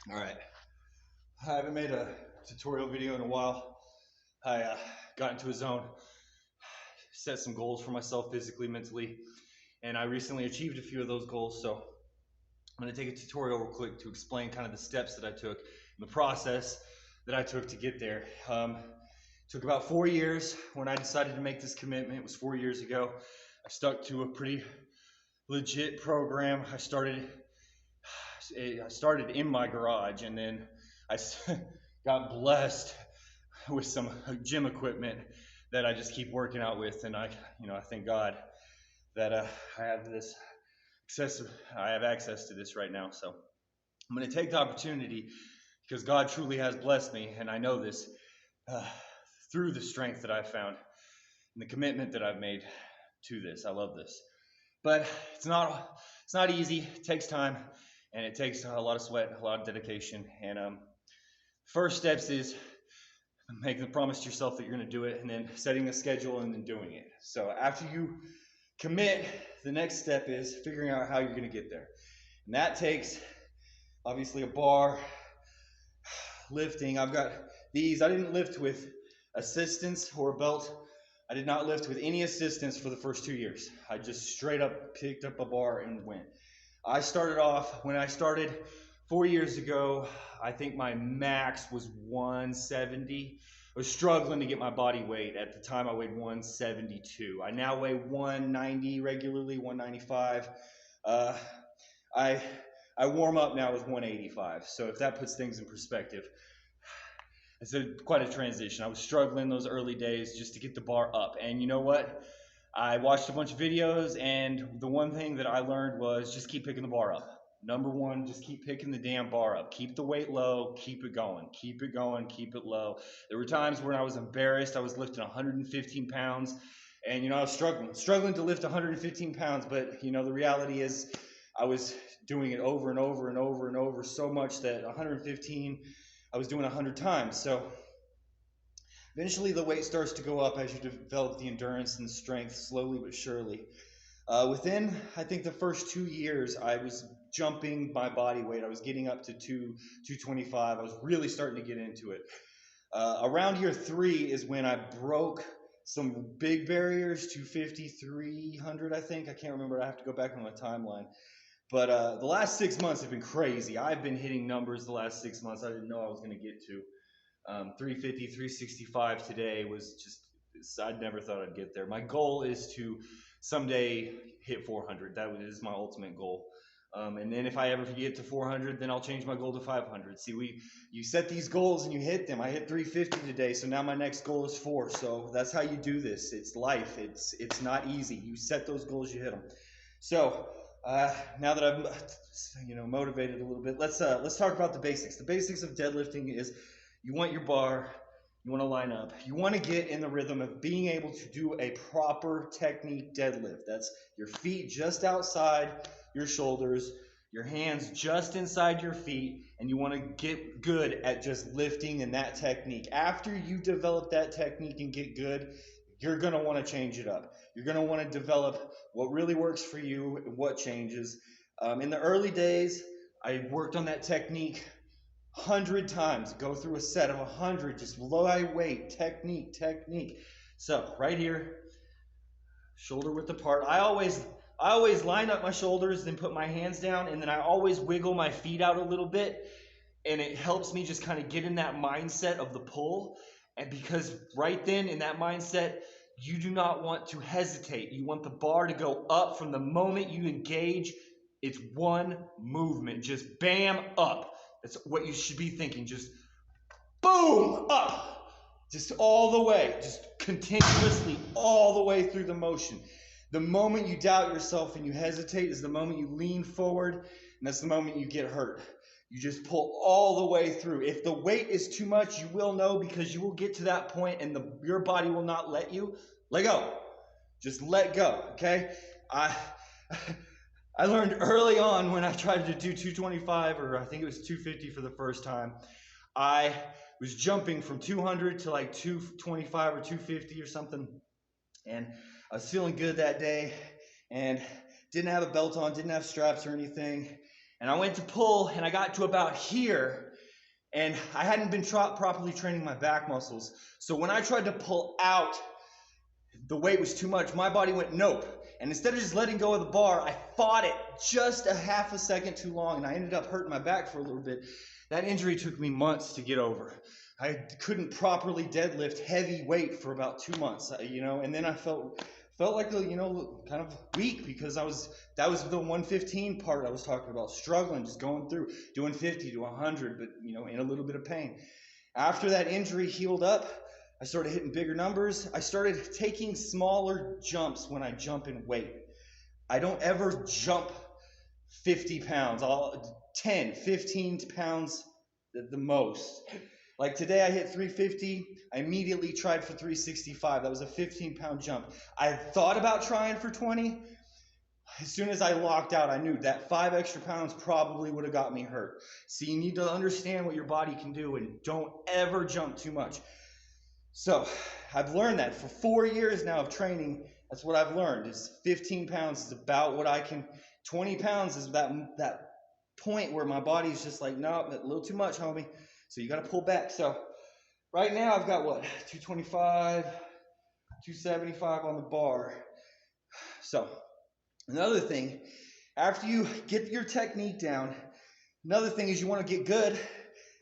All right. I haven't made a tutorial video in a while. I got into a zone, set some goals for myself physically, mentally, and I recently achieved a few of those goals. So I'm going to take a tutorial real quick to explain kind of the steps that I took and the process that I took to get there. Took about 4 years when I decided to make this commitment. It was 4 years ago. I stuck to a pretty legit program. I started in my garage, and then I got blessed with some gym equipment that I just keep working out with, and I thank God that I have this I have access to this right now. So I'm going to take the opportunity because God truly has blessed me, and I know this uh, through the strength that I've found and the commitment that I've made to this. I love this, but it's not easy. It takes time, and it takes a lot of sweat, a lot of dedication. And first steps is making the promise to yourself that you're going to do it, and then setting a schedule and then doing it. So after you commit, the next step is figuring out how you're going to get there, and that takes obviously a bar, lifting. I've got these. I didn't lift with assistance or a belt. I did not lift with any assistance for the first 2 years. I just straight up picked up a bar and went. I started off, when I started 4 years ago, I think my max was 170. I was struggling to get my body weight. At the time, I weighed 172. I now weigh 190 regularly, 195. I warm up now with 185. So if that puts things in perspective, it's quite a transition. I was struggling those early days just to get the bar up. And you know what? I watched a bunch of videos, and the one thing that I learned was just keep picking the bar up. Number one, just keep picking the damn bar up. Keep the weight low, keep it going, keep it going, keep it low. There were times when I was embarrassed. I was lifting 115 pounds, and I was struggling to lift 115 pounds, but the reality is I was doing it over and over and over and over so much that 115, I was doing 100 times. So eventually the weight starts to go up as you develop the endurance and the strength slowly but surely. Within, I think, the first 2 years, I was jumping my body weight. I was getting up to 225. I was really starting to get into it. Around year 3 is when I broke some big barriers, 250, 300, I think. I can't remember. I have to go back on my timeline. But the last 6 months have been crazy. I've been hitting numbers the last 6 months I didn't know I was going to get to. 350, 365 today was just, I never thought I'd get there. My goal is to someday hit 400. That is my ultimate goal. And then if I ever get to 400, then I'll change my goal to 500. See, you set these goals and you hit them. I hit 350 today, so now my next goal is 4. So that's how you do this. It's life. It's not easy. You set those goals, you hit them. So now that I'm motivated a little bit, let's talk about the basics. The basics of deadlifting is you want your bar, you want to line up, you want to get in the rhythm of being able to do a proper technique deadlift. That's your feet just outside your shoulders, your hands just inside your feet, and you want to get good at just lifting in that technique. After you develop that technique and get good, you're going to want to change it up. You're going to want to develop what really works for you and what changes. In the early days, I worked on that technique 100 times. Go through a set of 100, just low weight, technique. So right here, shoulder width apart. I always line up my shoulders, then put my hands down, and then I always wiggle my feet out a little bit, and it helps me just kind of get in that mindset of the pull. And because right then in that mindset, you do not want to hesitate. You want the bar to go up from the moment you engage. It's one movement, just bam, up. That's what you should be thinking. Just boom, up. Just all the way, just continuously all the way through the motion. The moment you doubt yourself and you hesitate is the moment you lean forward, and that's the moment you get hurt. You just pull all the way through. If the weight is too much, you will know, because you will get to that point and your body will not let you. Let go. Just let go, okay? I learned early on when I tried to do 225, or I think it was 250 for the first time. I was jumping from 200 to like 225 or 250 or something. And I was feeling good that day and didn't have a belt on, didn't have straps or anything. And I went to pull, and I got to about here, and I hadn't been properly training my back muscles. So when I tried to pull out, the weight was too much. My body went nope. And instead of just letting go of the bar, I fought it just a half a second too long, and I ended up hurting my back for a little bit. That injury took me months to get over. I couldn't properly deadlift heavy weight for about 2 months, and then I felt like, kind of weak, because that was the 115 part I was talking about, struggling, just going through, doing 50 to 100, but, in a little bit of pain. After that injury healed up, I started hitting bigger numbers. I started taking smaller jumps when I jump in weight. I don't ever jump 50 pounds, 10, 15 pounds at the most. Like today I hit 350, I immediately tried for 365. That was a 15-pound jump. I thought about trying for 20. As soon as I locked out, I knew that 5 extra pounds probably would have got me hurt. So you need to understand what your body can do, and don't ever jump too much. So I've learned that for 4 years now of training. That's what I've learned, is 15 pounds is about what I can. 20 pounds is that point where my body's just like, no, a little too much, homie. So you got to pull back. So right now I've got 225, 275 on the bar. So another thing, after you get your technique down, another thing is you want to get good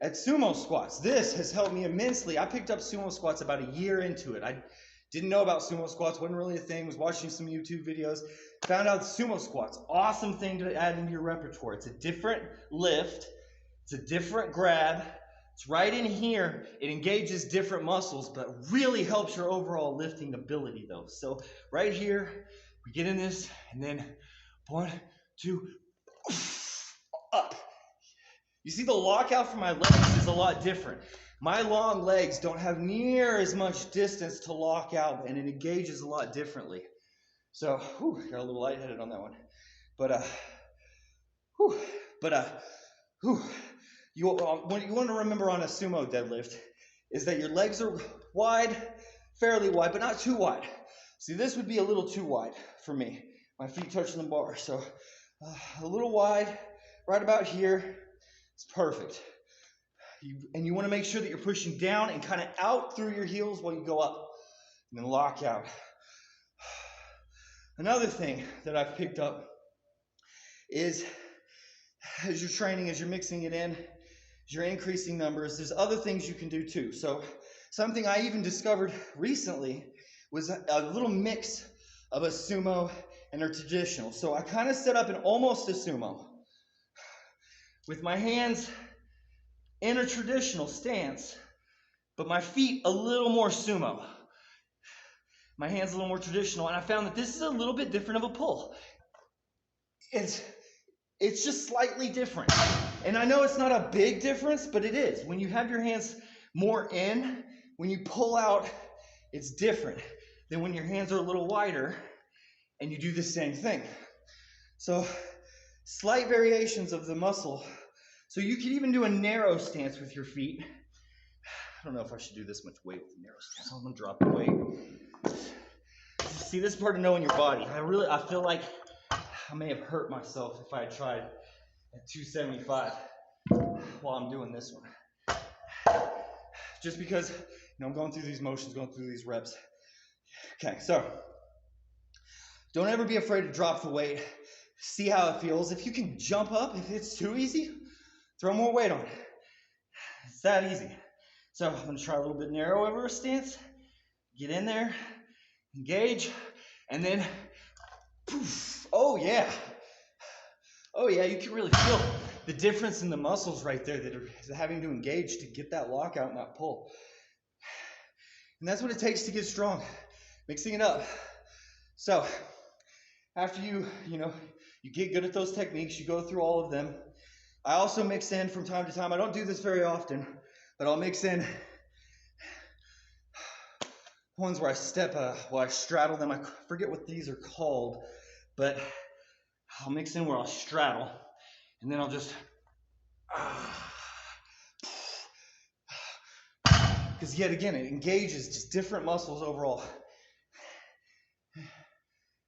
at sumo squats. This has helped me immensely. I picked up sumo squats about a year into it. I didn't know about sumo squats, wasn't really a thing, was watching some YouTube videos, found out sumo squats, awesome thing to add into your repertoire. It's a different lift, it's a different grab, it's right in here, it engages different muscles, but really helps your overall lifting ability though. So right here, we get in this, and then 1, 2, up. You see the lockout for my legs is a lot different. My long legs don't have near as much distance to lock out, and it engages a lot differently. So, got a little lightheaded on that one. What you want to remember on a sumo deadlift is that your legs are wide, fairly wide, but not too wide. See, this would be a little too wide for me. My feet touching the bar. So, a little wide, right about here. It's perfect. And you want to make sure that you're pushing down and kind of out through your heels while you go up. And then lock out. Another thing that I've picked up is, as you're training, as you're mixing it in, as you're increasing numbers, there's other things you can do too. So something I even discovered recently was a little mix of a sumo and a traditional. So I kind of set up an almost a sumo with my hands in a traditional stance, but my feet a little more sumo. My hands a little more traditional, and I found that this is a little bit different of a pull. It's just slightly different. And I know it's not a big difference, but it is. When you have your hands more in, when you pull out, it's different than when your hands are a little wider and you do the same thing. So slight variations of the muscle. So you could even do a narrow stance with your feet. I don't know if I should do this much weight with a narrow stance. I'm gonna drop the weight. See, this part of knowing your body. I feel like I may have hurt myself if I had tried at 275 while I'm doing this one. Just because, I'm going through these motions, going through these reps. Okay, so don't ever be afraid to drop the weight. See how it feels. If you can jump up, if it's too easy, throw more weight on it. It's that easy. So I'm going to try a little bit narrower stance. Get in there, engage, and then poof. Oh yeah. Oh yeah, you can really feel the difference in the muscles right there that are having to engage to get that lockout and that pull. And that's what it takes to get strong. Mixing it up. So after you get good at those techniques, you go through all of them. I also mix in from time to time. I don't do this very often, but I'll mix in ones where I I straddle them. I forget what these are called, but I'll mix in where I'll straddle, and then I'll just, because yet again, it engages just different muscles overall.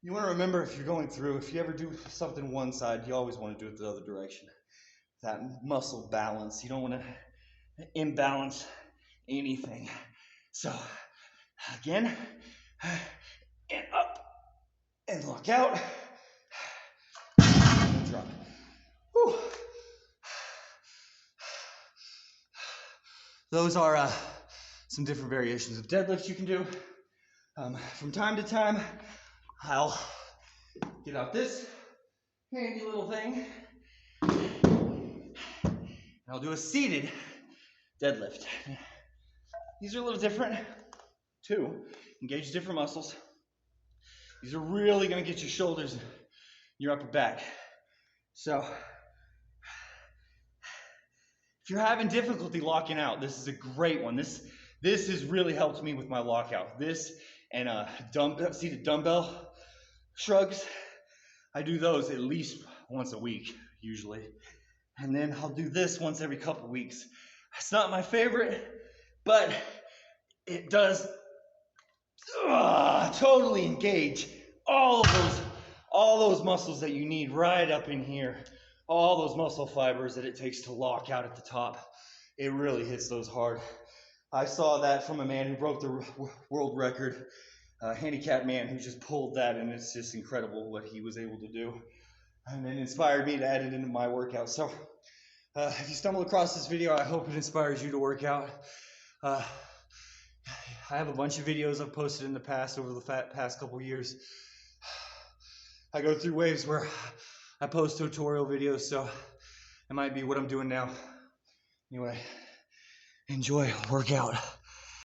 You want to remember if you're going through, if you ever do something one side, you always want to do it the other direction. That muscle balance. You don't want to imbalance anything. So, again, and up, and lock out, and drop. Whew. Those are some different variations of deadlifts you can do. From time to time, I'll get out this handy little thing, and I'll do a seated deadlift. These are a little different too. Engage different muscles. These are really going to get your shoulders and your upper back. So if you're having difficulty locking out, this is a great one. This has really helped me with my lockout. This and seated dumbbell shrugs. I do those at least once a week, usually. And then I'll do this once every couple weeks. It's not my favorite, but it does totally engage all those muscles that you need right up in here. All those muscle fibers that it takes to lock out at the top. It really hits those hard. I saw that from a man who broke the world record, a handicapped man who just pulled that, and it's just incredible what he was able to do. And it inspired me to add it into my workout. So if you stumble across this video, I hope it inspires you to work out. I have a bunch of videos I've posted in the past over the past couple years. I go through waves where I post tutorial videos, so it might be what I'm doing now. Anyway, enjoy workout.